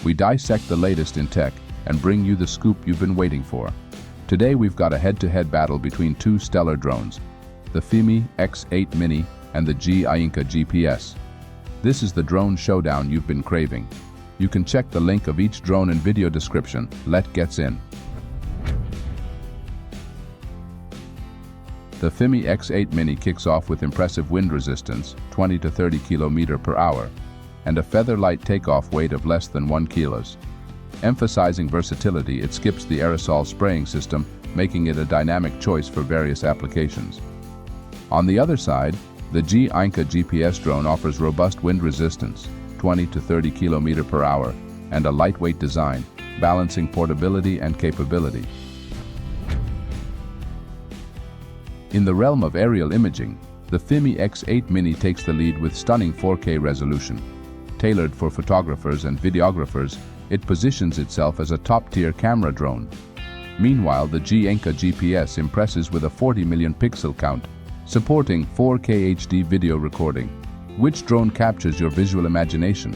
We dissect the latest in tech and bring you the scoop you've been waiting for. Today we've got a head-to-head battle between two stellar drones, the FIMI X8 Mini and the Ainca GPS. This is the drone showdown you've been craving. You can check the link of each drone in video description. Let's get in. The FIMI X8 Mini kicks off with impressive wind resistance, 20 to 30 km per hour, and a feather-light takeoff weight of less than 1 kg. Emphasizing versatility, it skips the aerosol spraying system, making it a dynamic choice for various applications. On the other side, the Ainca GPS drone offers robust wind resistance, 20 to 30 km per hour, and a lightweight design, balancing portability and capability. In the realm of aerial imaging, the FIMI X8 Mini takes the lead with stunning 4K resolution. Tailored for photographers and videographers, it positions itself as a top-tier camera drone. Meanwhile, the Ainca GPS impresses with a 40 million pixel count, supporting 4K HD video recording. Which drone captures your visual imagination?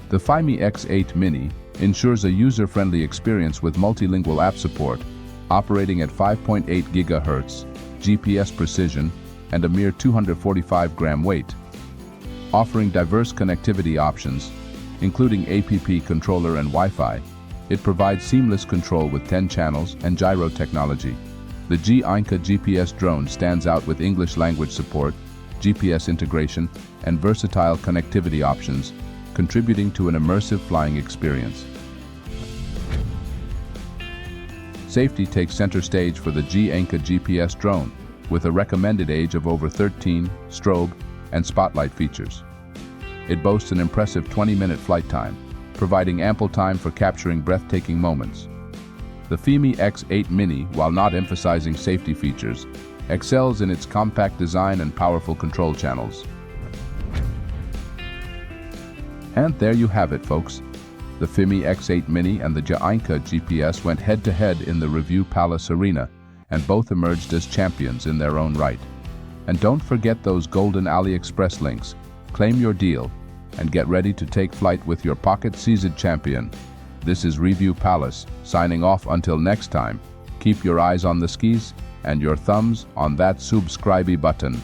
The FIMI X8 Mini ensures a user-friendly experience with multilingual app support, operating at 5.8 GHz, GPS precision, and a mere 245-gram weight. Offering diverse connectivity options, including APP controller and Wi-Fi, it provides seamless control with 10 channels and gyro technology. The Ainca GPS drone stands out with English language support, GPS integration, and versatile connectivity options, contributing to an immersive flying experience. Safety takes center stage for the Ainca GPS drone, with a recommended age of over 13, strobe, and spotlight features. It boasts an impressive 20-minute flight time, providing ample time for capturing breathtaking moments. The FIMI X8 Mini, while not emphasizing safety features, excels in its compact design and powerful control channels. And there you have it, folks. The FIMI X8 Mini and the Ainca GPS went head-to-head in the Review Palace Arena, and both emerged as champions in their own right. And don't forget those golden AliExpress links. Claim your deal and get ready to take flight with your pocket-seized champion. This is Review Palace, signing off until next time. Keep your eyes on the skis and your thumbs on that subscribe button.